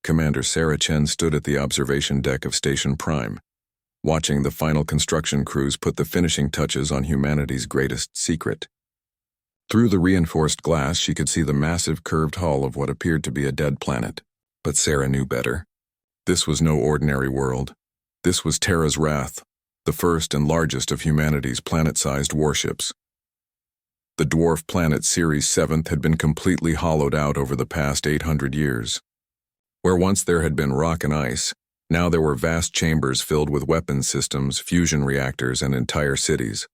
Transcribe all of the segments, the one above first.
Commander Sarah Chen stood at the observation deck of Station Prime, watching the final construction crews put the finishing touches on humanity's greatest secret. Through the reinforced glass, she could see the massive curved hull of what appeared to be a dead planet. But Sarah knew better. This was no ordinary world. This was Terra's Wrath, the first and largest of humanity's planet-sized warships. The dwarf planet Ceres 7th had been completely hollowed out over the past 800 years. Where once there had been rock and ice, now there were vast chambers filled with weapons systems, fusion reactors, and entire cities.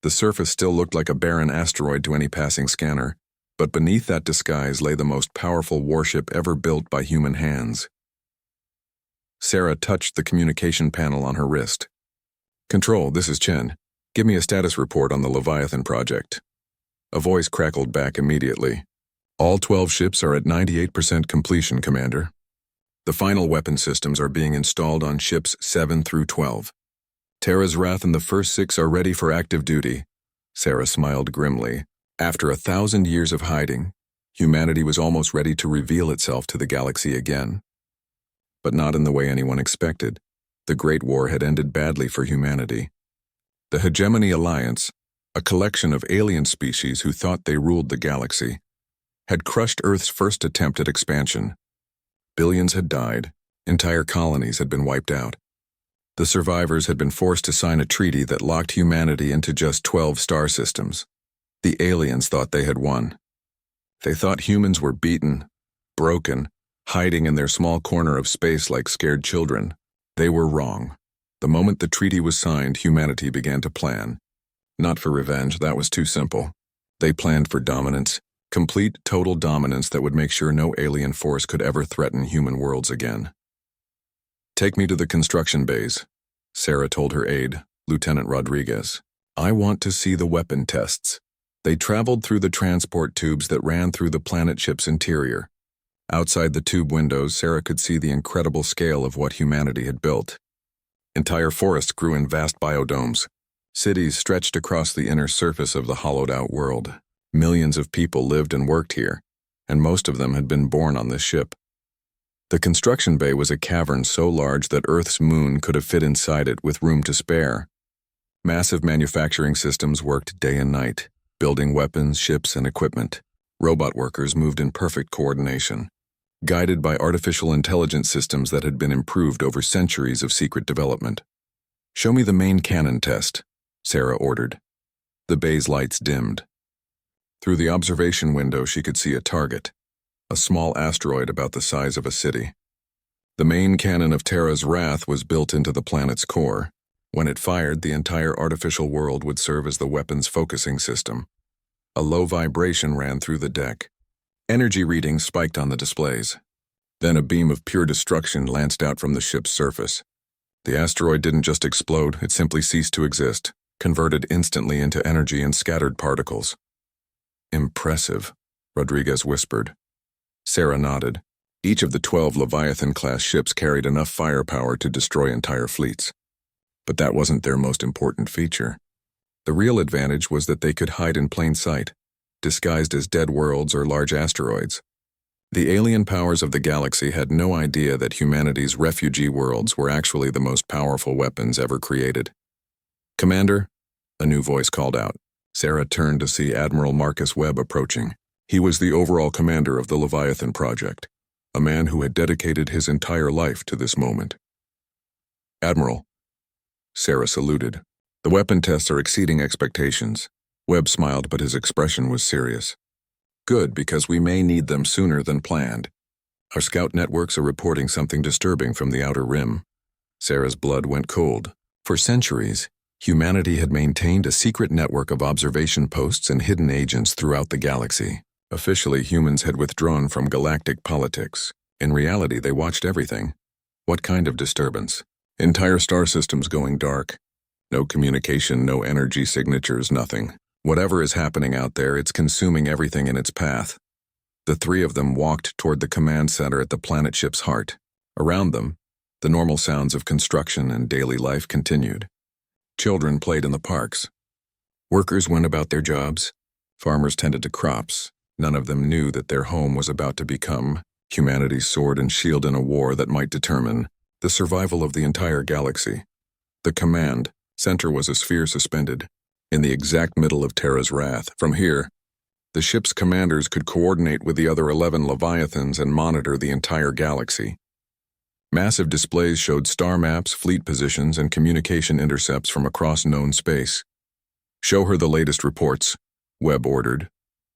The surface still looked like a barren asteroid to any passing scanner, but beneath that disguise lay the most powerful warship ever built by human hands. Sarah touched the communication panel on her wrist. "Control, this is Chen. Give me a status report on the Leviathan project." A voice crackled back immediately. "All 12 ships are at 98% completion, Commander. The final weapon systems are being installed on ships 7 through 12. Terra's Wrath and the first 6 are ready for active duty." Sarah smiled grimly. After 1,000 years of hiding, humanity was almost ready to reveal itself to the galaxy again. But not in the way anyone expected. The Great War had ended badly for humanity. The Hegemony Alliance, a collection of alien species who thought they ruled the galaxy, had crushed Earth's first attempt at expansion. Billions had died, entire colonies had been wiped out. The survivors had been forced to sign a treaty that locked humanity into just 12 star systems. The aliens thought they had won. They thought humans were beaten, broken, hiding in their small corner of space like scared children. They were wrong. The moment the treaty was signed, humanity began to plan. Not for revenge, that was too simple. They planned for dominance. Complete, total dominance that would make sure no alien force could ever threaten human worlds again. "Take me to the construction bays," Sarah told her aide, Lieutenant Rodriguez. "I want to see the weapon tests." They traveled through the transport tubes that ran through the planet ship's interior. Outside the tube windows, Sarah could see the incredible scale of what humanity had built. Entire forests grew in vast biodomes. Cities stretched across the inner surface of the hollowed-out world. Millions of people lived and worked here, and most of them had been born on this ship. The construction bay was a cavern so large that Earth's moon could have fit inside it with room to spare. Massive manufacturing systems worked day and night, building weapons, ships, and equipment. Robot workers moved in perfect coordination, guided by artificial intelligence systems that had been improved over centuries of secret development. "Show me the main cannon test," Sarah ordered. The bay's lights dimmed. Through the observation window, she could see a target, a small asteroid about the size of a city. The main cannon of Terra's Wrath was built into the planet's core. When it fired, the entire artificial world would serve as the weapon's focusing system. A low vibration ran through the deck. Energy readings spiked on the displays. Then a beam of pure destruction lanced out from the ship's surface. The asteroid didn't just explode, it simply ceased to exist, converted instantly into energy and scattered particles. "Impressive," Rodriguez whispered. Sarah nodded. Each of the 12 Leviathan-class ships carried enough firepower to destroy entire fleets. But that wasn't their most important feature. The real advantage was that they could hide in plain sight, disguised as dead worlds or large asteroids. The alien powers of the galaxy had no idea that humanity's refugee worlds were actually the most powerful weapons ever created. "Commander," a new voice called out. Sarah turned to see Admiral Marcus Webb approaching. He was the overall commander of the Leviathan project, a man who had dedicated his entire life to this moment. "Admiral," Sarah saluted. "The weapon tests are exceeding expectations." Webb smiled, but his expression was serious. "Good, because we may need them sooner than planned. Our scout networks are reporting something disturbing from the outer rim." Sarah's blood went cold. For centuries, humanity had maintained a secret network of observation posts and hidden agents throughout the galaxy. Officially, humans had withdrawn from galactic politics. In reality, they watched everything. What kind of disturbance? Entire star systems going dark. No communication, no energy signatures, nothing. Whatever is happening out there, it's consuming everything in its path. The three of them walked toward the command center at the planet ship's heart. Around them, the normal sounds of construction and daily life continued. Children played in the parks. Workers went about their jobs. Farmers tended to crops. None of them knew that their home was about to become humanity's sword and shield in a war that might determine the survival of the entire galaxy. The command center was a sphere suspended in the exact middle of Terra's wrath. From here, the ship's commanders could coordinate with the other 11 Leviathans and monitor the entire galaxy. Massive displays showed star maps, fleet positions, and communication intercepts from across known space. "Show her the latest reports," Webb ordered.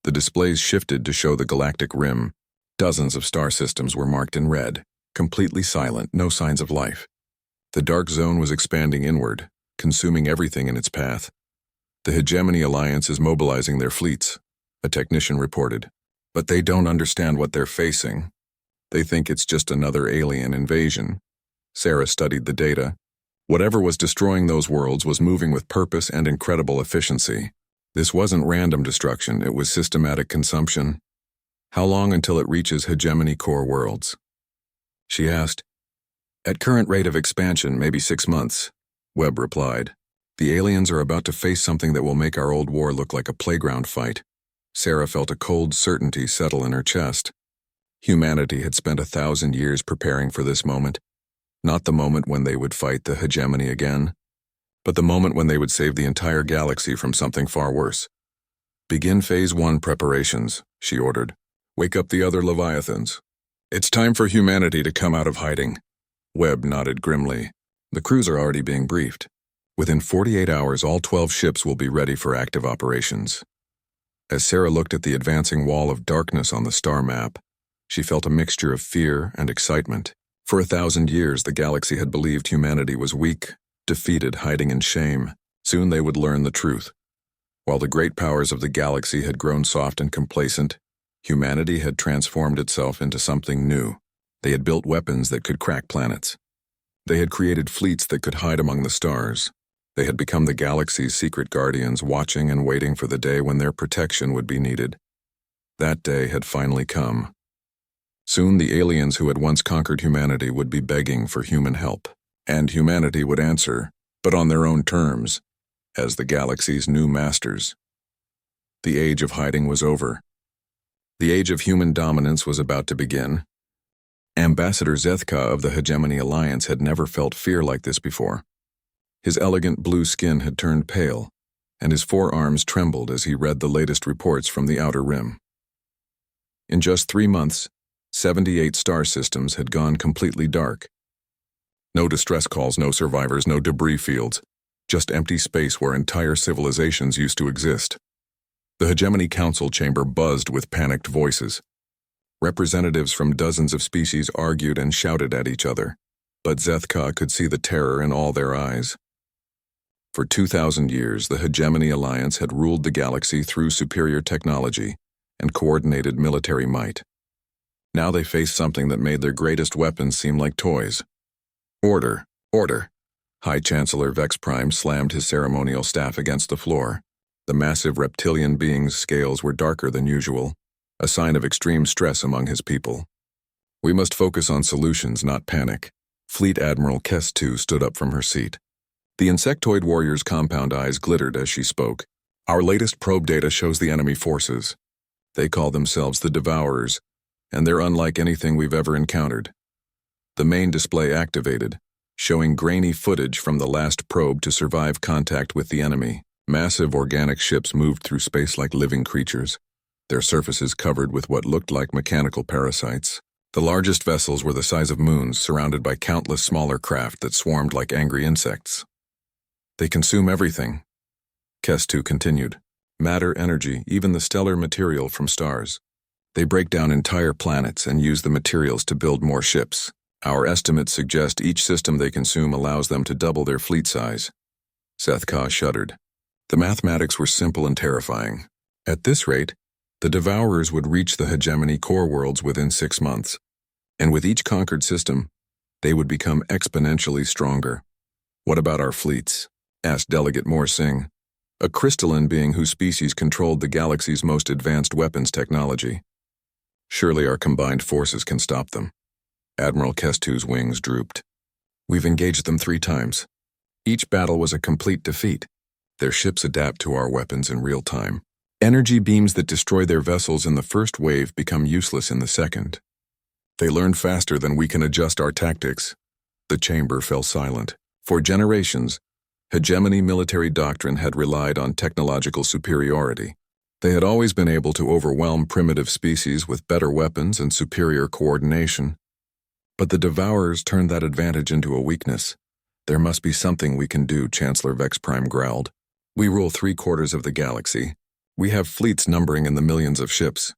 The displays shifted to show the galactic rim. Dozens of star systems were marked in red, completely silent, no signs of life. The dark zone was expanding inward, consuming everything in its path. "The Hegemony Alliance is mobilizing their fleets," a technician reported. "But they don't understand what they're facing. They think it's just another alien invasion." Sarah studied the data. Whatever was destroying those worlds was moving with purpose and incredible efficiency. This wasn't random destruction, it was systematic consumption. "How long until it reaches hegemony core worlds?" she asked. "At current rate of expansion, maybe 6 months, Webb replied. "The aliens are about to face something that will make our old war look like a playground fight." Sarah felt a cold certainty settle in her chest. Humanity had spent 1,000 years preparing for this moment. Not the moment when they would fight the hegemony again, but the moment when they would save the entire galaxy from something far worse. "Begin Phase 1 preparations," she ordered. "Wake up the other Leviathans. It's time for humanity to come out of hiding." Webb nodded grimly. "The crews are already being briefed. Within 48 hours, all 12 ships will be ready for active operations." As Sarah looked at the advancing wall of darkness on the star map, she felt a mixture of fear and excitement. For 1,000 years, the galaxy had believed humanity was weak, defeated, hiding in shame. Soon they would learn the truth. While the great powers of the galaxy had grown soft and complacent, humanity had transformed itself into something new. They had built weapons that could crack planets. They had created fleets that could hide among the stars. They had become the galaxy's secret guardians, watching and waiting for the day when their protection would be needed. That day had finally come. Soon the aliens who had once conquered humanity would be begging for human help, and humanity would answer, but on their own terms, as the galaxy's new masters. The age of hiding was over. The age of human dominance was about to begin. Ambassador Zethka of the Hegemony Alliance had never felt fear like this before. His elegant blue skin had turned pale, and his forearms trembled as he read the latest reports from the Outer Rim. In just 3 months, 78 star systems had gone completely dark. No distress calls, no survivors, no debris fields, just empty space where entire civilizations used to exist. The Hegemony Council chamber buzzed with panicked voices. Representatives from dozens of species argued and shouted at each other, but Zethka could see the terror in all their eyes. For 2,000 years, the Hegemony Alliance had ruled the galaxy through superior technology and coordinated military might. Now they faced something that made their greatest weapons seem like toys. "Order, order." High Chancellor Vex Prime slammed his ceremonial staff against the floor. The massive reptilian being's scales were darker than usual, a sign of extreme stress among his people. "We must focus on solutions, not panic." Fleet Admiral Kestu stood up from her seat. The insectoid warrior's compound eyes glittered as she spoke. "Our latest probe data shows the enemy forces. They call themselves the Devourers, and they're unlike anything we've ever encountered." The main display activated, showing grainy footage from the last probe to survive contact with the enemy. Massive organic ships moved through space like living creatures, their surfaces covered with what looked like mechanical parasites. The largest vessels were the size of moons, surrounded by countless smaller craft that swarmed like angry insects. "They consume everything," Kestu continued. "Matter, energy, even the stellar material from stars. They break down entire planets and use the materials to build more ships. Our estimates suggest each system they consume allows them to double their fleet size." Zethka shuddered. The mathematics were simple and terrifying. At this rate, the Devourers would reach the hegemony core worlds within 6 months, and with each conquered system, they would become exponentially stronger. "What about our fleets?" asked Delegate Morsing, a crystalline being whose species controlled the galaxy's most advanced weapons technology. "Surely our combined forces can stop them." Admiral Kestu's wings drooped. "We've engaged them 3 times. Each battle was a complete defeat. Their ships adapt to our weapons in real time. Energy beams that destroy their vessels in the first wave become useless in the second. They learn faster than we can adjust our tactics. The chamber fell silent. For generations, hegemony military doctrine had relied on technological superiority. They had always been able to overwhelm primitive species with better weapons and superior coordination. But the Devourers turned that advantage into a weakness. There must be something we can do, Chancellor Vex Prime growled. We rule 3/4 of the galaxy. We have fleets numbering in the millions of ships.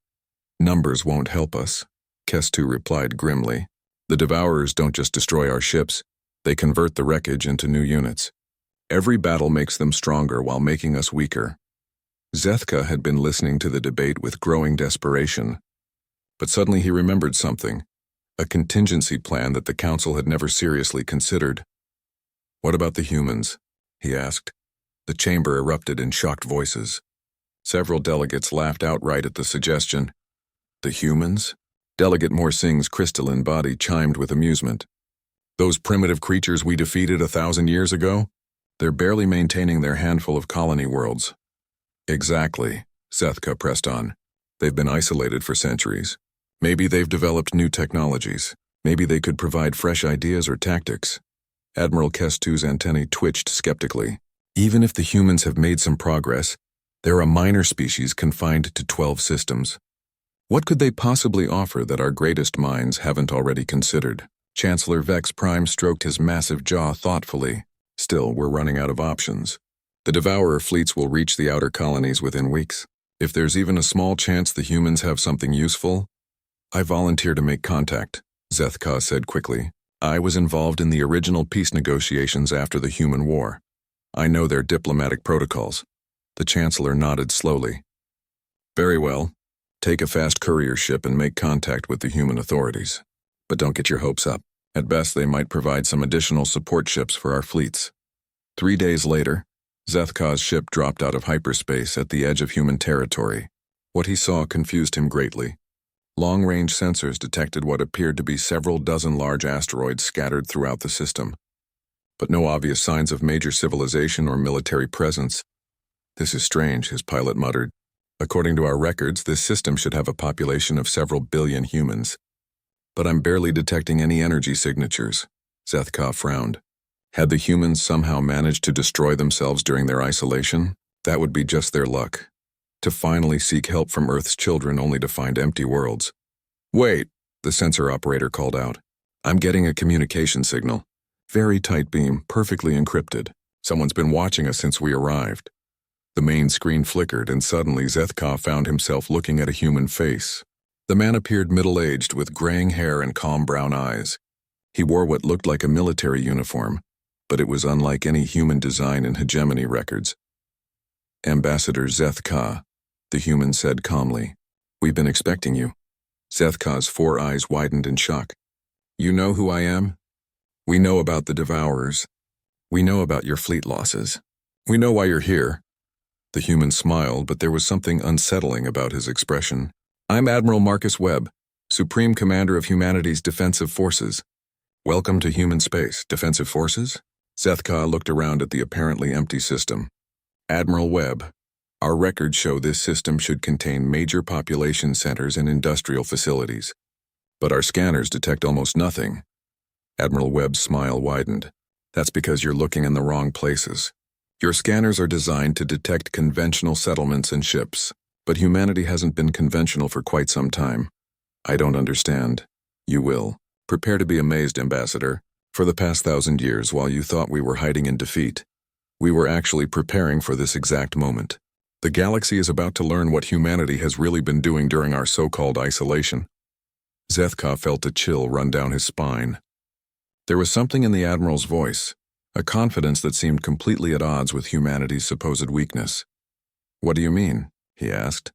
Numbers won't help us, Kestu replied grimly. The Devourers don't just destroy our ships, they convert the wreckage into new units. Every battle makes them stronger while making us weaker. Zethka had been listening to the debate with growing desperation. But suddenly he remembered something, a contingency plan that the Council had never seriously considered. What about the humans? He asked. The chamber erupted in shocked voices. Several delegates laughed outright at the suggestion. The humans? Delegate Morsing's crystalline body chimed with amusement. Those primitive creatures we defeated 1,000 years ago? They're barely maintaining their handful of colony worlds. Exactly, Zethka pressed on. They've been isolated for centuries. Maybe they've developed new technologies. Maybe they could provide fresh ideas or tactics. Admiral Kestu's antennae twitched skeptically. Even if the humans have made some progress, they're a minor species confined to 12 systems. What could they possibly offer that our greatest minds haven't already considered? Chancellor Vex Prime stroked his massive jaw thoughtfully. Still, we're running out of options. The Devourer fleets will reach the outer colonies within weeks. If there's even a small chance the humans have something useful, I volunteer to make contact, Zethka said quickly. I was involved in the original peace negotiations after the human war. I know their diplomatic protocols. The Chancellor nodded slowly. Very well. Take a fast courier ship and make contact with the human authorities. But don't get your hopes up. At best, they might provide some additional support ships for our fleets. 3 days later, Zethka's ship dropped out of hyperspace at the edge of human territory. What he saw confused him greatly. Long-range sensors detected what appeared to be several dozen large asteroids scattered throughout the system. But no obvious signs of major civilization or military presence. This is strange, his pilot muttered. According to our records, this system should have a population of several billion humans. But I'm barely detecting any energy signatures. Zethka frowned. Had the humans somehow managed to destroy themselves during their isolation? That would be just their luck. To finally seek help from Earth's children only to find empty worlds. Wait, the sensor operator called out. I'm getting a communication signal. Very tight beam, perfectly encrypted. Someone's been watching us since we arrived. The main screen flickered, and suddenly Zethka found himself looking at a human face. The man appeared middle-aged with graying hair and calm brown eyes. He wore what looked like a military uniform, but it was unlike any human design in hegemony records. Ambassador Zethka, the human said calmly. We've been expecting you. Zethka's 4 eyes widened in shock. You know who I am? We know about the Devourers. We know about your fleet losses. We know why you're here. The human smiled, but there was something unsettling about his expression. I'm Admiral Marcus Webb, Supreme Commander of Humanity's Defensive Forces. Welcome to human space. Defensive Forces? Zethka looked around at the apparently empty system. Admiral Webb, our records show this system should contain major population centers and industrial facilities. But our scanners detect almost nothing. Admiral Webb's smile widened. That's because you're looking in the wrong places. Your scanners are designed to detect conventional settlements and ships, but humanity hasn't been conventional for quite some time. I don't understand. You will. Prepare to be amazed, Ambassador. For the past 1,000 years, while you thought we were hiding in defeat, we were actually preparing for this exact moment. The galaxy is about to learn what humanity has really been doing during our so-called isolation. Zethka felt a chill run down his spine. There was something in the Admiral's voice, a confidence that seemed completely at odds with humanity's supposed weakness. What do you mean? He asked.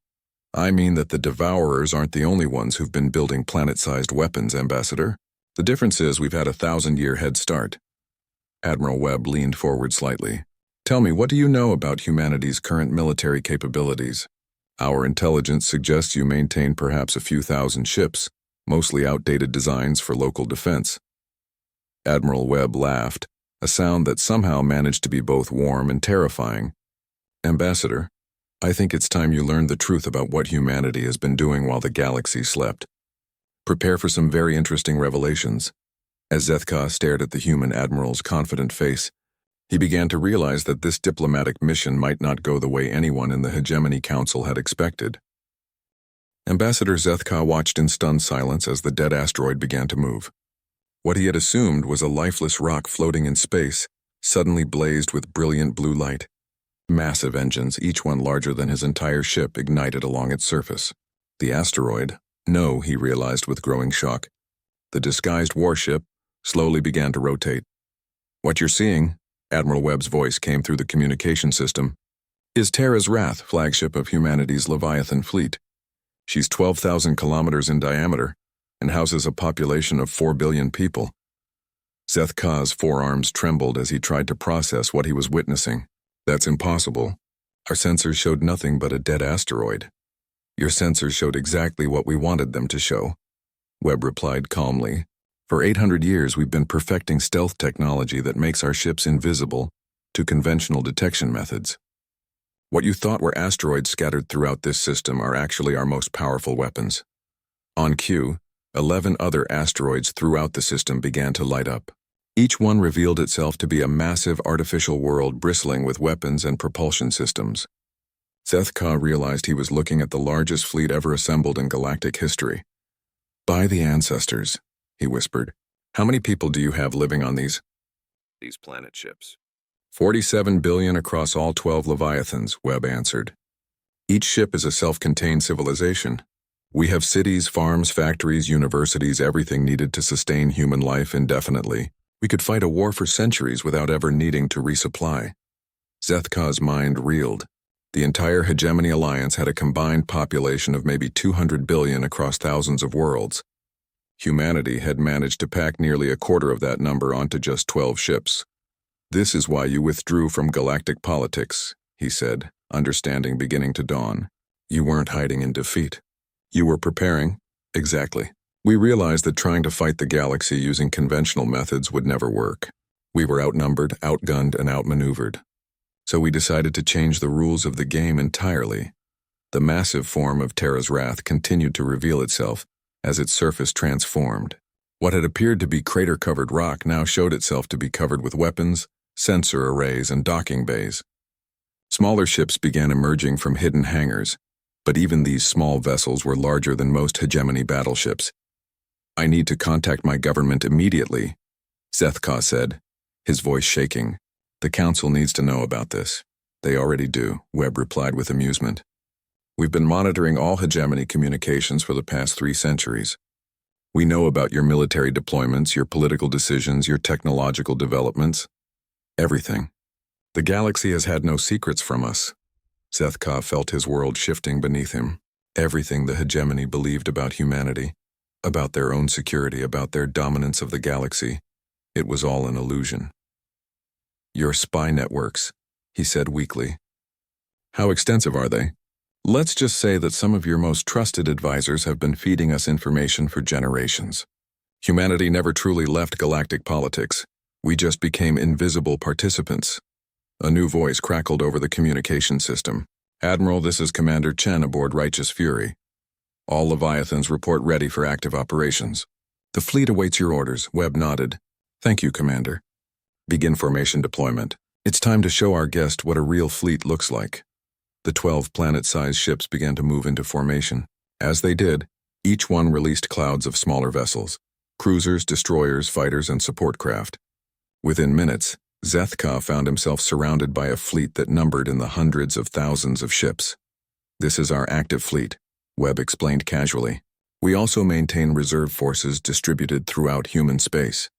I mean that the Devourers aren't the only ones who've been building planet-sized weapons, Ambassador. The difference is we've had a 1,000-year head start. Admiral Webb leaned forward slightly. Tell me, what do you know about humanity's current military capabilities? Our intelligence suggests you maintain perhaps a few thousand ships, mostly outdated designs for local defense. Admiral Webb laughed, a sound that somehow managed to be both warm and terrifying. Ambassador, I think it's time you learned the truth about what humanity has been doing while the galaxy slept. Prepare for some very interesting revelations. As Zethka stared at the human admiral's confident face, he began to realize that this diplomatic mission might not go the way anyone in the Hegemony Council had expected. Ambassador Zethka watched in stunned silence as the dead asteroid began to move. What he had assumed was a lifeless rock floating in space suddenly blazed with brilliant blue light. Massive engines, each one larger than his entire ship, ignited along its surface. The asteroid, no, he realized with growing shock. The disguised warship slowly began to rotate. "What you're seeing," Admiral Webb's voice came through the communication system, "is Terra's Wrath, flagship of humanity's Leviathan fleet. She's 12,000 kilometers in diameter and houses a population of 4 billion people." Zethka's forearms trembled as he tried to process what he was witnessing. "That's impossible. Our sensors showed nothing but a dead asteroid." "Your sensors showed exactly what we wanted them to show," Webb replied calmly. "For 800 years we've been perfecting stealth technology that makes our ships invisible to conventional detection methods. What you thought were asteroids scattered throughout this system are actually our most powerful weapons." On cue, 11 other asteroids throughout the system began to light up. Each one revealed itself to be a massive artificial world bristling with weapons and propulsion systems. Zethka realized he was looking at the largest fleet ever assembled in galactic history. "By the ancestors," he whispered, "how many people do you have living on these planet ships?" 47 billion across all 12 Leviathans, Webb answered. "Each ship is a self-contained civilization. We have cities, farms, factories, universities, everything needed to sustain human life indefinitely. We could fight a war for centuries without ever needing to resupply." Zethka's mind reeled. The entire Hegemony Alliance had a combined population of maybe 200 billion across thousands of worlds. Humanity had managed to pack nearly a quarter of that number onto just 12 ships. "This is why you withdrew from galactic politics," he said, understanding beginning to dawn. "You weren't hiding in defeat. You were preparing." "Exactly. We realized that trying to fight the galaxy using conventional methods would never work. We were outnumbered, outgunned, and outmaneuvered. So we decided to change the rules of the game entirely." The massive form of Terra's Wrath continued to reveal itself as its surface transformed. What had appeared to be crater-covered rock now showed itself to be covered with weapons, sensor arrays, and docking bays. Smaller ships began emerging from hidden hangars, but even these small vessels were larger than most Hegemony battleships. "I need to contact my government immediately," Zethka said, his voice shaking. "The Council needs to know about this." "They already do," Webb replied with amusement. "We've been monitoring all Hegemony communications for the past 3 centuries. We know about your military deployments, your political decisions, your technological developments. Everything. The galaxy has had no secrets from us." Zethka felt his world shifting beneath him. Everything the Hegemony believed about humanity, about their own security, about their dominance of the galaxy, it was all an illusion. "Your spy networks," he said weakly. "How extensive are they?" "Let's just say that some of your most trusted advisors have been feeding us information for generations. Humanity never truly left galactic politics. We just became invisible participants." A new voice crackled over the communication system. "Admiral, this is Commander Chen aboard Righteous Fury. All Leviathans report ready for active operations." "The fleet awaits your orders," Webb nodded. "Thank you, Commander." "Begin formation deployment. It's time to show our guest what a real fleet looks like." The 12 planet-sized ships began to move into formation. As they did, each one released clouds of smaller vessels: cruisers, destroyers, fighters, and support craft. Within minutes, Zethka found himself surrounded by a fleet that numbered in the hundreds of thousands of ships. "This is our active fleet," Webb explained casually. "We also maintain reserve forces distributed throughout human space.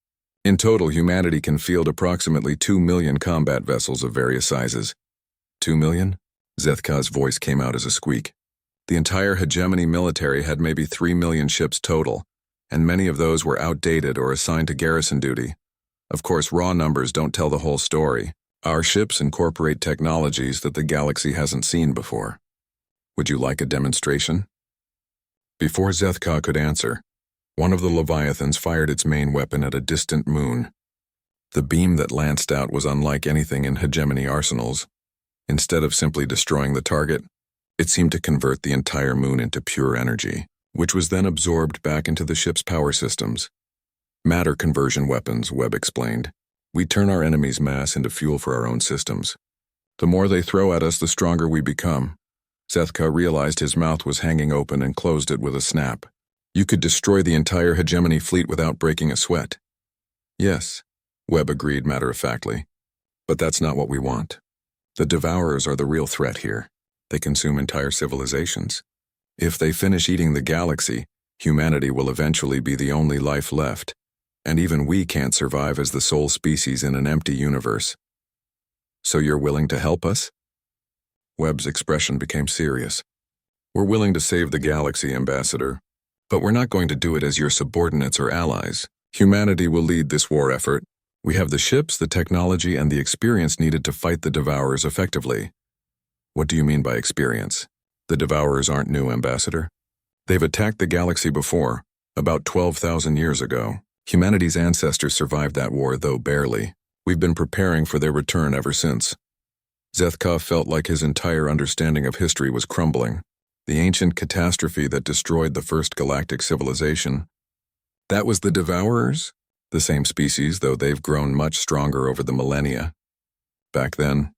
In total, humanity can field approximately 2 million combat vessels of various sizes." 2 million? Zethka's voice came out as a squeak. The entire Hegemony military had maybe 3 million ships total, and many of those were outdated or assigned to garrison duty. Of course, raw numbers don't tell the whole story. Our ships incorporate technologies that the galaxy hasn't seen before. Would you like a demonstration? Before Zethka could answer, one of the Leviathans fired its main weapon at a distant moon. The beam that lanced out was unlike anything in Hegemony arsenals. Instead of simply destroying the target, it seemed to convert the entire moon into pure energy. which was then absorbed back into the ship's power systems. Matter conversion weapons, Webb explained. We turn our enemy's mass into fuel for our own systems. The more they throw at us, the stronger we become. Zethka realized his mouth was hanging open and closed it with a snap. You could destroy the entire hegemony fleet without breaking a sweat. Yes, Webb agreed matter-of-factly. But that's not what we want. The Devourers are the real threat here. They consume entire civilizations. If they finish eating the galaxy, humanity will eventually be the only life left. And even we can't survive as the sole species in an empty universe. So you're willing to help us? Webb's expression became serious. We're willing to save the galaxy, Ambassador. But we're not going to do it as your subordinates or allies. Humanity will lead this war effort. We have the ships, the technology, and the experience needed to fight the Devourers effectively. What do you mean by experience? The Devourers aren't new, Ambassador. They've attacked the galaxy before, about 12,000 years ago. Humanity's ancestors survived that war, though barely. We've been preparing for their return ever since. Zethka felt like his entire understanding of history was crumbling. The ancient catastrophe that destroyed the first galactic civilization. That was the Devourers? The same species, though they've grown much stronger over the millennia. Back then,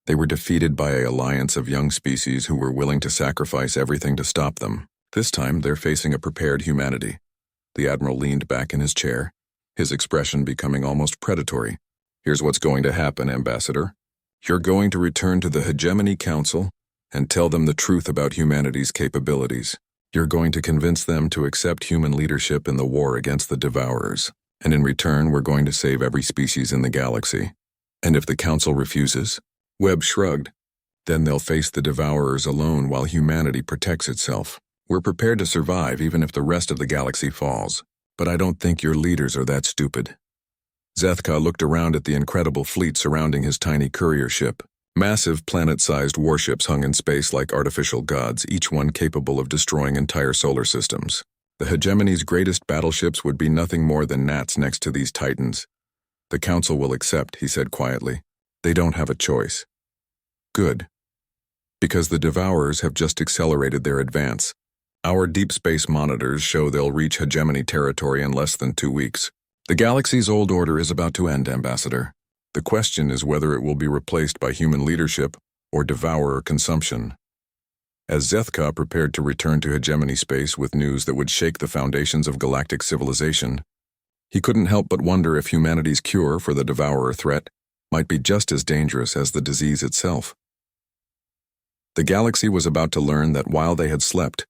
they were defeated by an alliance of young species who were willing to sacrifice everything to stop them. This time, they're facing a prepared humanity. The Admiral leaned back in his chair, his expression becoming almost predatory. Here's what's going to happen, Ambassador. You're going to return to the Hegemony Council and tell them the truth about humanity's capabilities. You're going to convince them to accept human leadership in the war against the Devourers. And in return, we're going to save every species in the galaxy. And if the Council refuses? Webb shrugged. Then they'll face the Devourers alone while humanity protects itself. We're prepared to survive even if the rest of the galaxy falls. But I don't think your leaders are that stupid. Zethka looked around at the incredible fleet surrounding his tiny courier ship. Massive planet-sized warships hung in space like artificial gods, each one capable of destroying entire solar systems. The Hegemony's greatest battleships would be nothing more than gnats next to these titans. The Council will accept, he said quietly. They don't have a choice. Good. Because the Devourers have just accelerated their advance. Our deep space monitors show they'll reach Hegemony territory in less than 2 weeks. The galaxy's old order is about to end, Ambassador. The question is whether it will be replaced by human leadership or Devourer consumption. As Zethka prepared to return to Hegemony space with news that would shake the foundations of galactic civilization, he couldn't help but wonder if humanity's cure for the Devourer threat might be just as dangerous as the disease itself. The galaxy was about to learn that while they had slept,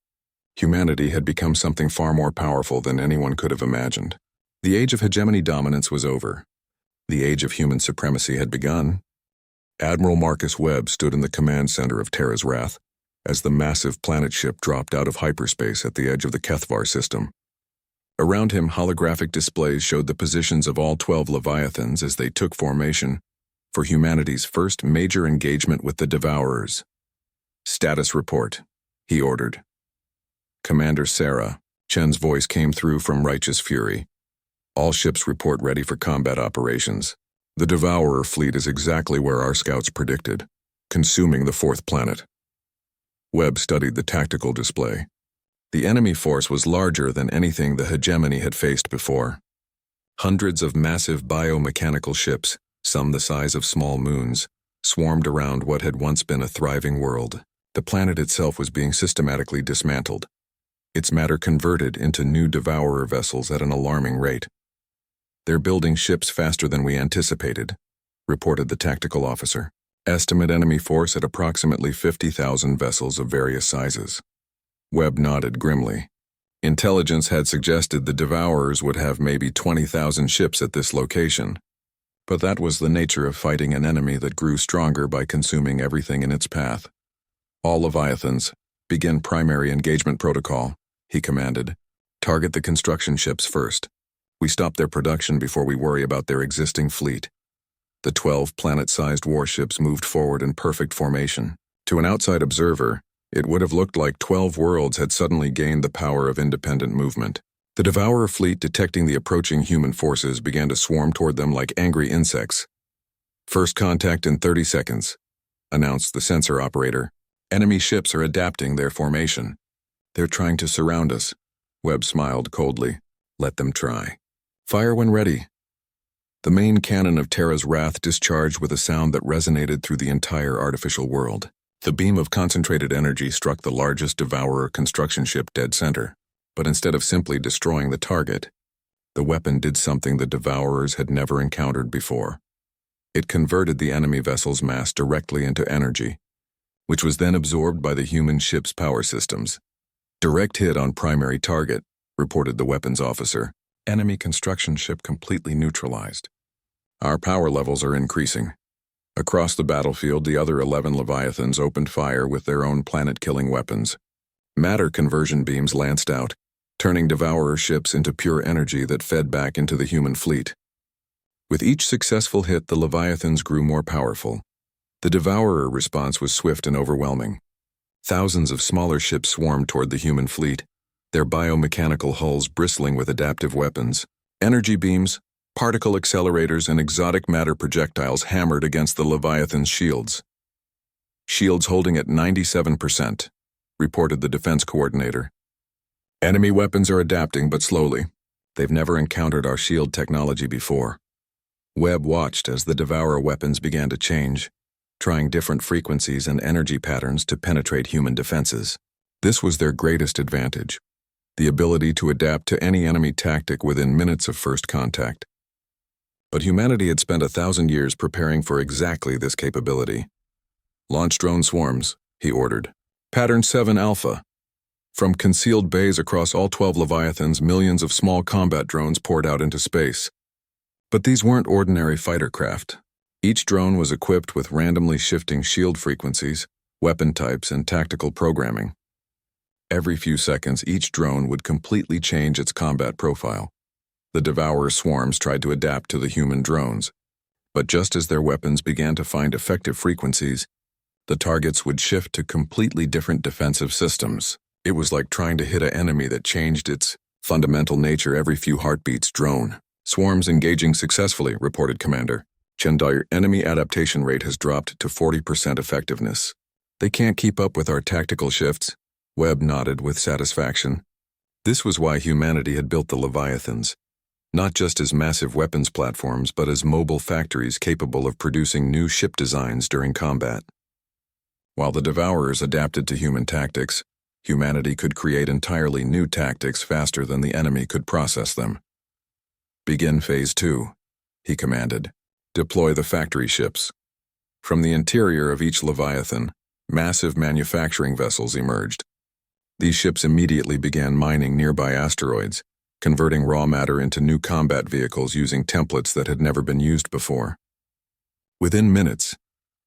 humanity had become something far more powerful than anyone could have imagined. The age of hegemony dominance was over. The age of human supremacy had begun. Admiral Marcus Webb stood in the command center of Terra's Wrath as the massive planet ship dropped out of hyperspace at the edge of the Kethvar system. Around him, holographic displays showed the positions of all 12 Leviathans as they took formation for humanity's first major engagement with the Devourers. Status report, he ordered. Commander Sarah, Chen's voice came through from Righteous Fury. All ships report ready for combat operations. The Devourer fleet is exactly where our scouts predicted, consuming the 4th planet. Webb studied the tactical display. The enemy force was larger than anything the Hegemony had faced before. Hundreds of massive biomechanical ships, some the size of small moons, swarmed around what had once been a thriving world. The planet itself was being systematically dismantled, its matter converted into new Devourer vessels at an alarming rate. They're building ships faster than we anticipated, reported the tactical officer. Estimate enemy force at approximately 50,000 vessels of various sizes. Webb nodded grimly. Intelligence had suggested the Devourers would have maybe 20,000 ships at this location. But that was the nature of fighting an enemy that grew stronger by consuming everything in its path. All Leviathans, begin primary engagement protocol, he commanded. Target the construction ships first. We stop their production before we worry about their existing fleet. The 12 planet-sized warships moved forward in perfect formation. To an outside observer, it would have looked like 12 worlds had suddenly gained the power of independent movement. The Devourer fleet, detecting the approaching human forces, began to swarm toward them like angry insects. First contact in 30 seconds, announced the sensor operator. Enemy ships are adapting their formation. They're trying to surround us. Webb smiled coldly. Let them try. Fire when ready. The main cannon of Terra's wrath discharged with a sound that resonated through the entire artificial world. The beam of concentrated energy struck the largest Devourer construction ship dead center. But instead of simply destroying the target, the weapon did something the Devourers had never encountered before. It converted the enemy vessel's mass directly into energy, which was then absorbed by the human ship's power systems. Direct hit on primary target, reported the weapons officer. Enemy construction ship completely neutralized. Our power levels are increasing. Across the battlefield, the other 11 Leviathans opened fire with their own planet-killing weapons. Matter conversion beams lanced out, turning Devourer ships into pure energy that fed back into the human fleet. With each successful hit, the Leviathans grew more powerful. The Devourer response was swift and overwhelming. Thousands of smaller ships swarmed toward the human fleet, their biomechanical hulls bristling with adaptive weapons. Energy beams, particle accelerators, and exotic matter projectiles hammered against the Leviathan's shields. Shields holding at 97%, reported the defense coordinator. Enemy weapons are adapting, but slowly. They've never encountered our shield technology before. Webb watched as the Devourer weapons began to change, trying different frequencies and energy patterns to penetrate human defenses. This was their greatest advantage, the ability to adapt to any enemy tactic within minutes of first contact. But humanity had spent 1,000 years preparing for exactly this capability. Launch drone swarms, he ordered. Pattern 7 Alpha. From concealed bays across all 12 Leviathans, millions of small combat drones poured out into space. But these weren't ordinary fighter craft. Each drone was equipped with randomly shifting shield frequencies, weapon types, and tactical programming. Every few seconds, each drone would completely change its combat profile. The Devourer swarms tried to adapt to the human drones, but just as their weapons began to find effective frequencies, the targets would shift to completely different defensive systems. It was like trying to hit an enemy that changed its fundamental nature every few heartbeats. Drone swarms engaging successfully, reported Commander Chendar. Enemy adaptation rate has dropped to 40% effectiveness. They can't keep up with our tactical shifts. Webb nodded with satisfaction. This was why humanity had built the Leviathans, not just as massive weapons platforms, but as mobile factories capable of producing new ship designs during combat. While the Devourers adapted to human tactics, humanity could create entirely new tactics faster than the enemy could process them. Begin Phase 2, he commanded. Deploy the factory ships. From the interior of each Leviathan, massive manufacturing vessels emerged. These ships immediately began mining nearby asteroids, converting raw matter into new combat vehicles using templates that had never been used before. Within minutes,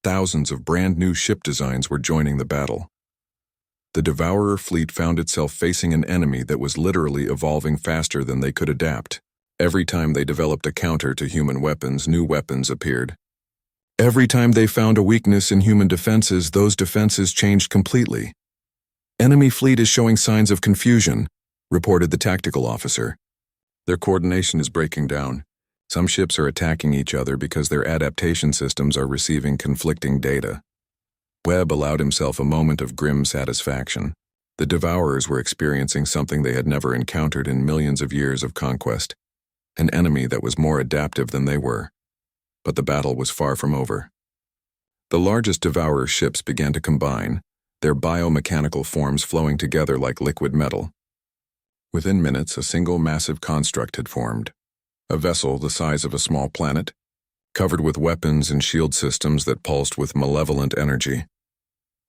thousands of brand new ship designs were joining the battle. The Devourer fleet found itself facing an enemy that was literally evolving faster than they could adapt. Every time they developed a counter to human weapons, new weapons appeared. Every time they found a weakness in human defenses, those defenses changed completely. Enemy fleet is showing signs of confusion, reported the tactical officer. Their coordination is breaking down. Some ships are attacking each other because their adaptation systems are receiving conflicting data. Webb allowed himself a moment of grim satisfaction. The Devourers were experiencing something they had never encountered in millions of years of conquest, an enemy that was more adaptive than they were. But the battle was far from over. The largest Devourer ships began to combine, their biomechanical forms flowing together like liquid metal. Within minutes, a single massive construct had formed, a vessel the size of a small planet, covered with weapons and shield systems that pulsed with malevolent energy.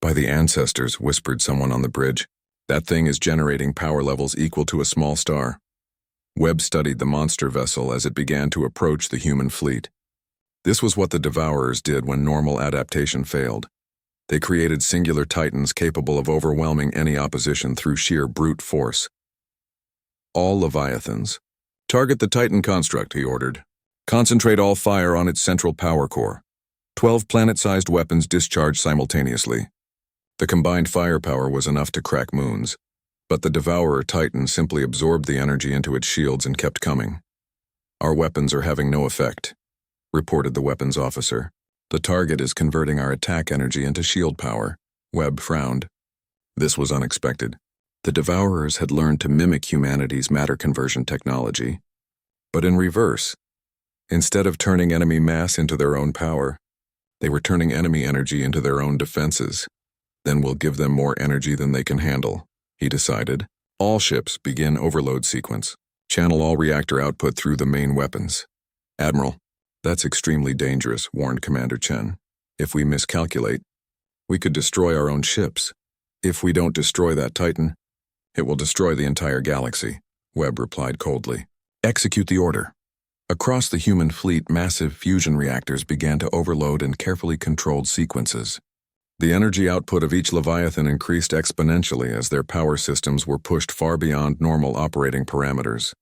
By the ancestors, whispered someone on the bridge, that thing is generating power levels equal to a small star. Webb studied the monster vessel as it began to approach the human fleet. This was what the Devourers did when normal adaptation failed. They created singular titans capable of overwhelming any opposition through sheer brute force. All Leviathans. Target the Titan construct, he ordered. Concentrate all fire on its central power core. 12 planet-sized weapons discharged simultaneously. The combined firepower was enough to crack moons, but the Devourer Titan simply absorbed the energy into its shields and kept coming. Our weapons are having no effect, reported the weapons officer. The target is converting our attack energy into shield power. Webb frowned. This was unexpected. The Devourers had learned to mimic humanity's matter conversion technology, but in reverse. Instead of turning enemy mass into their own power, they were turning enemy energy into their own defenses. Then we'll give them more energy than they can handle, he decided. All ships begin overload sequence. Channel all reactor output through the main weapons. Admiral, that's extremely dangerous, warned Commander Chen. If we miscalculate, we could destroy our own ships. If we don't destroy that Titan, it will destroy the entire galaxy, Webb replied coldly. Execute the order. Across the human fleet, massive fusion reactors began to overload in carefully controlled sequences. The energy output of each Leviathan increased exponentially as their power systems were pushed far beyond normal operating parameters.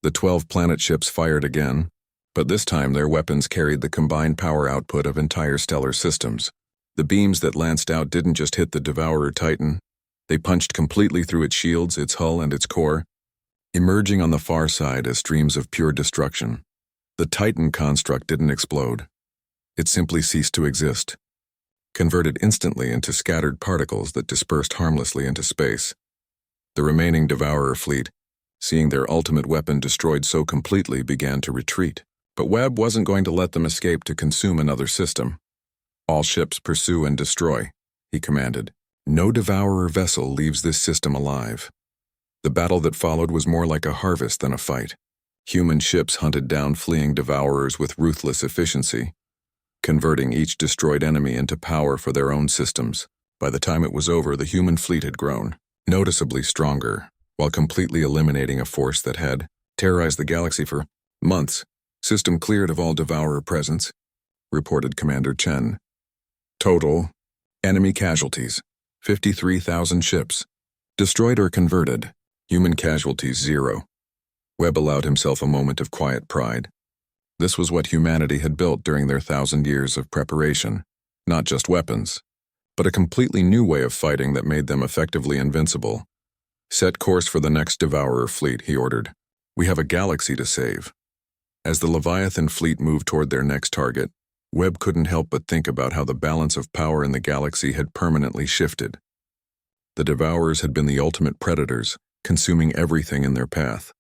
The 12 planet ships fired again, but this time their weapons carried the combined power output of entire stellar systems. The beams that lanced out didn't just hit the Devourer Titan, they punched completely through its shields, its hull, and its core, emerging on the far side as streams of pure destruction. The Titan construct didn't explode. It simply ceased to exist, converted instantly into scattered particles that dispersed harmlessly into space. The remaining Devourer fleet, seeing their ultimate weapon destroyed so completely, began to retreat. But Webb wasn't going to let them escape to consume another system. All ships pursue and destroy, he commanded. No Devourer vessel leaves this system alive. The battle that followed was more like a harvest than a fight. Human ships hunted down fleeing Devourers with ruthless efficiency, converting each destroyed enemy into power for their own systems. By the time it was over, the human fleet had grown, noticeably stronger, while completely eliminating a force that had terrorized the galaxy for months. System cleared of all Devourer presence, reported Commander Chen. Total enemy casualties, 53,000 ships. Destroyed or converted. Human casualties, 0. Webb allowed himself a moment of quiet pride. This was what humanity had built during their 1,000 years of preparation. Not just weapons, but a completely new way of fighting that made them effectively invincible. Set course for the next Devourer fleet, he ordered. We have a galaxy to save. As the Leviathan fleet moved toward their next target, Webb couldn't help but think about how the balance of power in the galaxy had permanently shifted. The Devourers had been the ultimate predators, consuming everything in their path.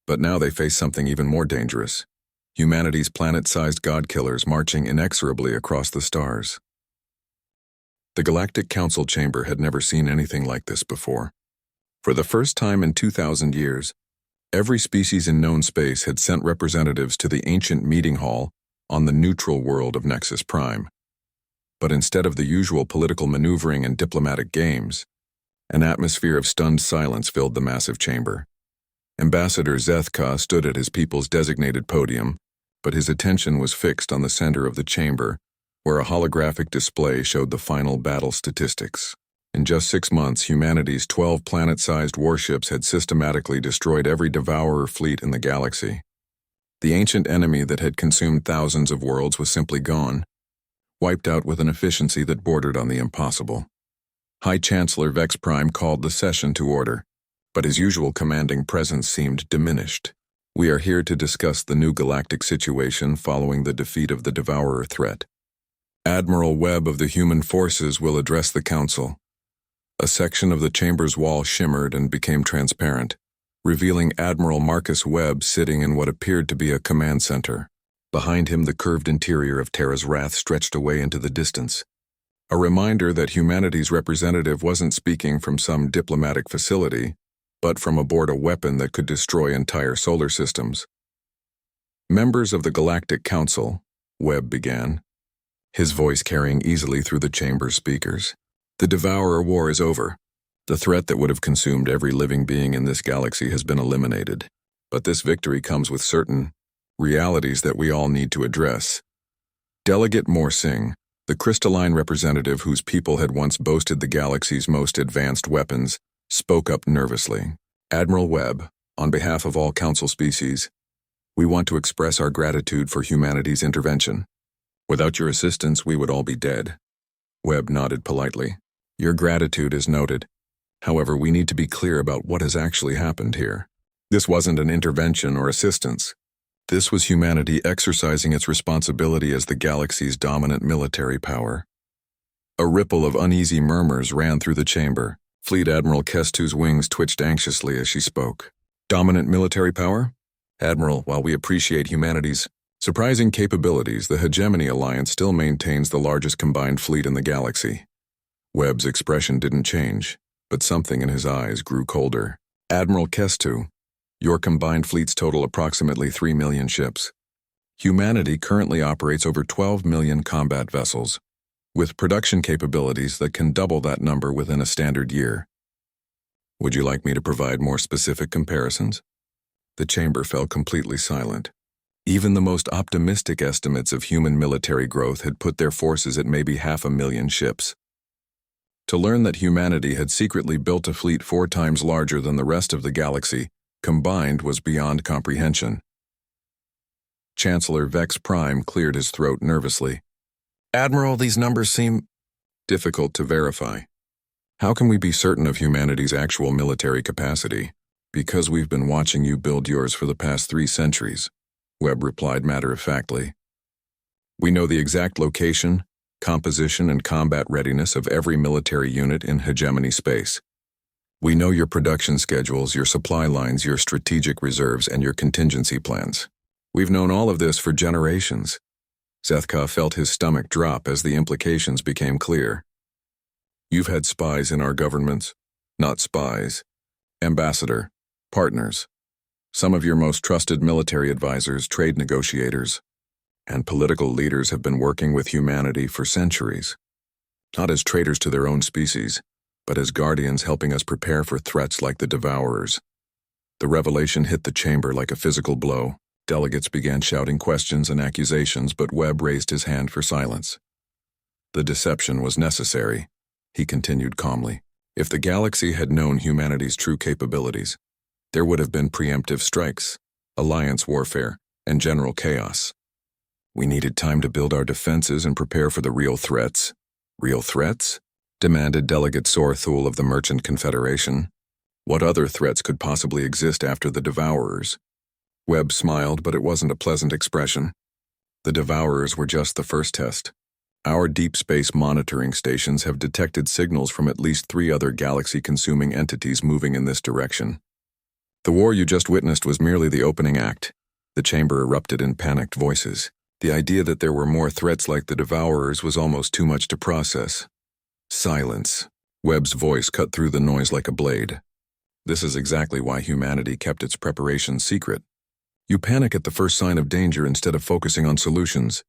But now they faced something even more dangerous. Humanity's planet-sized god-killers marching inexorably across the stars. The Galactic Council chamber had never seen anything like this before. For the first time in 2,000 years, every species in known space had sent representatives to the ancient meeting hall on the neutral world of Nexus Prime. But instead of the usual political maneuvering and diplomatic games, an atmosphere of stunned silence filled the massive chamber. Ambassador Zethka stood at his people's designated podium, but his attention was fixed on the center of the chamber, where a holographic display showed the final battle statistics. In just 6 months, humanity's 12 planet-sized warships had systematically destroyed every Devourer fleet in the galaxy. The ancient enemy that had consumed thousands of worlds was simply gone, wiped out with an efficiency that bordered on the impossible. High Chancellor Vex Prime called the session to order, but his usual commanding presence seemed diminished. We are here to discuss the new galactic situation following the defeat of the Devourer threat. Admiral Webb of the Human Forces will address the Council. A section of the chamber's wall shimmered and became transparent, revealing Admiral Marcus Webb sitting in what appeared to be a command center. Behind him, the curved interior of Terra's Wrath stretched away into the distance. A reminder that humanity's representative wasn't speaking from some diplomatic facility, but from aboard a weapon that could destroy entire solar systems. Members of the Galactic Council, Webb began, his voice carrying easily through the chamber's speakers. The Devourer War is over. The threat that would have consumed every living being in this galaxy has been eliminated. But this victory comes with certain realities that we all need to address. Delegate Morsing, the crystalline representative whose people had once boasted the galaxy's most advanced weapons, spoke up nervously. Admiral Webb, on behalf of all Council species, we want to express our gratitude for humanity's intervention. Without your assistance, we would all be dead. Webb nodded politely. Your gratitude is noted. However, we need to be clear about what has actually happened here. This wasn't an intervention or assistance. This was humanity exercising its responsibility as the galaxy's dominant military power. A ripple of uneasy murmurs ran through the chamber, Fleet Admiral Kestu's wings twitched anxiously as she spoke. Dominant military power? Admiral, while we appreciate humanity's surprising capabilities, the Hegemony Alliance still maintains the largest combined fleet in the galaxy. Webb's expression didn't change, but something in his eyes grew colder. Admiral Kestu, your combined fleets total approximately 3 million ships. Humanity currently operates over 12 million combat vessels, with production capabilities that can double that number within a standard year. Would you like me to provide more specific comparisons? The chamber fell completely silent. Even the most optimistic estimates of human military growth had put their forces at maybe 500,000 ships. To learn that humanity had secretly built a fleet 4 times larger than the rest of the galaxy combined was beyond comprehension. Chancellor Vex Prime cleared his throat nervously. Admiral, these numbers seem difficult to verify. How can we be certain of humanity's actual military capacity? Because we've been watching you build yours for the past 3 centuries, Webb replied matter-of-factly. We know the exact location, composition, and combat readiness of every military unit in hegemony space. We know your production schedules, your supply lines, your strategic reserves, and your contingency plans. We've known all of this for generations. Zethka felt his stomach drop as the implications became clear. You've had spies in our governments, not spies, ambassador, partners, some of your most trusted military advisors, trade negotiators, and political leaders have been working with humanity for centuries, not as traitors to their own species, but as guardians helping us prepare for threats like the Devourers. The revelation hit the chamber like a physical blow. Delegates began shouting questions and accusations, but Webb raised his hand for silence. The deception was necessary, he continued calmly. If the galaxy had known humanity's true capabilities, there would have been preemptive strikes, alliance warfare, and general chaos. We needed time to build our defenses and prepare for the real threats. Real threats? Demanded Delegate Sorthul of the Merchant Confederation. What other threats could possibly exist after the Devourers? Webb smiled, but it wasn't a pleasant expression. The Devourers were just the first test. Our deep space monitoring stations have detected signals from at least 3 other galaxy-consuming entities moving in this direction. The war you just witnessed was merely the opening act. The chamber erupted in panicked voices. The idea that there were more threats like the Devourers was almost too much to process. Silence. Webb's voice cut through the noise like a blade. This is exactly why humanity kept its preparations secret. You panic at the first sign of danger instead of focusing on solutions.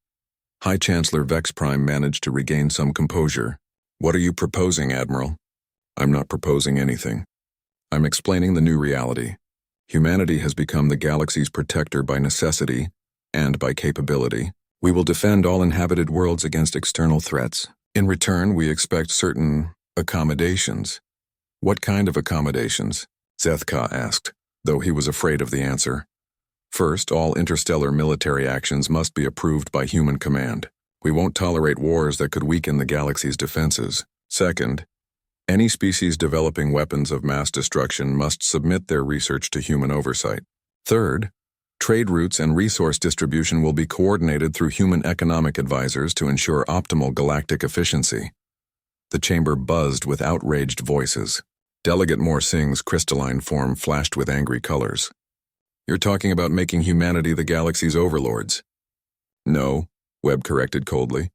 High Chancellor Vex Prime managed to regain some composure. What are you proposing, Admiral? I'm not proposing anything. I'm explaining the new reality. Humanity has become the galaxy's protector by necessity and by capability. We will defend all inhabited worlds against external threats. In return, we expect certain accommodations. What kind of accommodations? Zethka asked, though he was afraid of the answer. First, all interstellar military actions must be approved by human command. We won't tolerate wars that could weaken the galaxy's defenses. Second, any species developing weapons of mass destruction must submit their research to human oversight. Third, trade routes and resource distribution will be coordinated through human economic advisors to ensure optimal galactic efficiency. The chamber buzzed with outraged voices. Delegate Morsing's crystalline form flashed with angry colors. You're talking about making humanity the galaxy's overlords. No, Webb corrected coldly.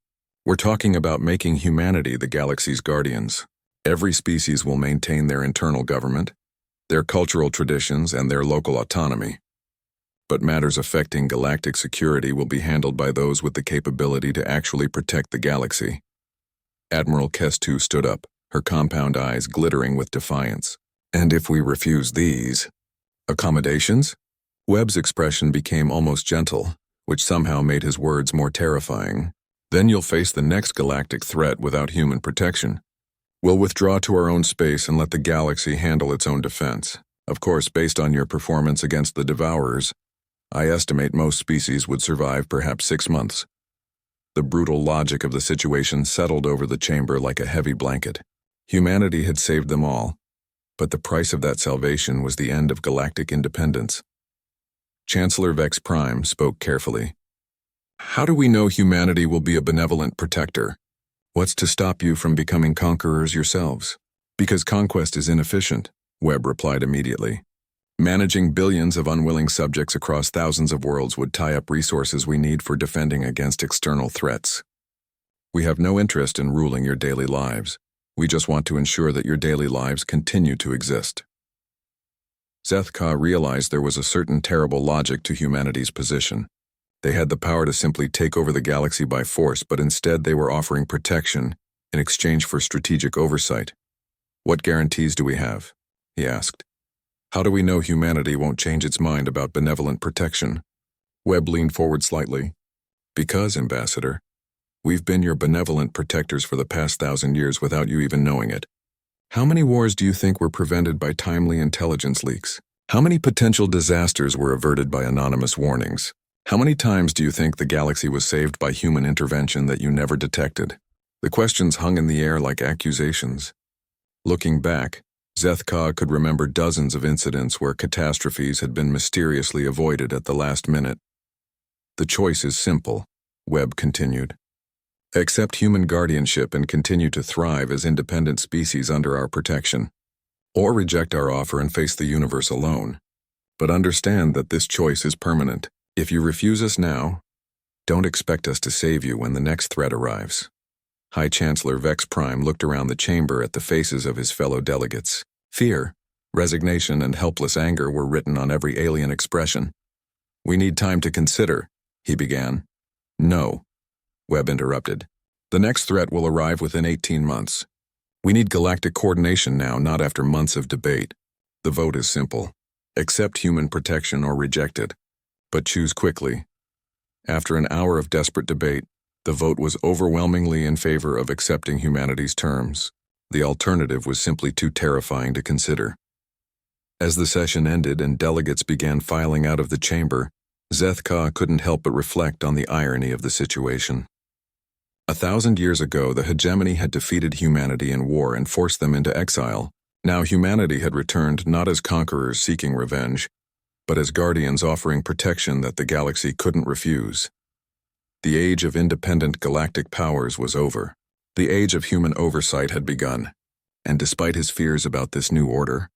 We're talking about making humanity the galaxy's guardians. Every species will maintain their internal government, their cultural traditions, and their local autonomy. But matters affecting galactic security will be handled by those with the capability to actually protect the galaxy. Admiral Kestu stood up, her compound eyes glittering with defiance. And if we refuse these accommodations? Webb's expression became almost gentle, which somehow made his words more terrifying. Then you'll face the next galactic threat without human protection. We'll withdraw to our own space and let the galaxy handle its own defense. Of course, based on your performance against the Devourers, I estimate most species would survive perhaps 6 months. The brutal logic of the situation settled over the chamber like a heavy blanket. Humanity had saved them all, but the price of that salvation was the end of galactic independence. Chancellor Vex Prime spoke carefully. How do we know humanity will be a benevolent protector? What's to stop you from becoming conquerors yourselves? Because conquest is inefficient, Webb replied immediately. Managing billions of unwilling subjects across thousands of worlds would tie up resources we need for defending against external threats. We have no interest in ruling your daily lives. We just want to ensure that your daily lives continue to exist. Zethka realized there was a certain terrible logic to humanity's position. They had the power to simply take over the galaxy by force, but instead they were offering protection in exchange for strategic oversight. What guarantees do we have? He asked. How do we know humanity won't change its mind about benevolent protection? Webb leaned forward slightly. Because, Ambassador, we've been your benevolent protectors for the past 1,000 years without you even knowing it. How many wars do you think were prevented by timely intelligence leaks? How many potential disasters were averted by anonymous warnings? How many times do you think the galaxy was saved by human intervention that you never detected? The questions hung in the air like accusations. Looking back, Zethka could remember dozens of incidents where catastrophes had been mysteriously avoided at the last minute. The choice is simple, Webb continued. Accept human guardianship and continue to thrive as independent species under our protection. Or reject our offer and face the universe alone. But understand that this choice is permanent. If you refuse us now, don't expect us to save you when the next threat arrives. High Chancellor Vex Prime looked around the chamber at the faces of his fellow delegates. Fear, resignation, and helpless anger were written on every alien expression. We need time to consider, he began. No, Webb interrupted. The next threat will arrive within 18 months. We need galactic coordination now, not after months of debate. The vote is simple. Accept human protection or reject it. But choose quickly. After an hour of desperate debate, the vote was overwhelmingly in favor of accepting humanity's terms. The alternative was simply too terrifying to consider. As the session ended and delegates began filing out of the chamber, Zethka couldn't help but reflect on the irony of the situation. 1,000 years ago, the hegemony had defeated humanity in war and forced them into exile. Now humanity had returned not as conquerors seeking revenge, but as guardians offering protection that the galaxy couldn't refuse. The age of independent galactic powers was over. The age of human oversight had begun. And despite his fears about this new order,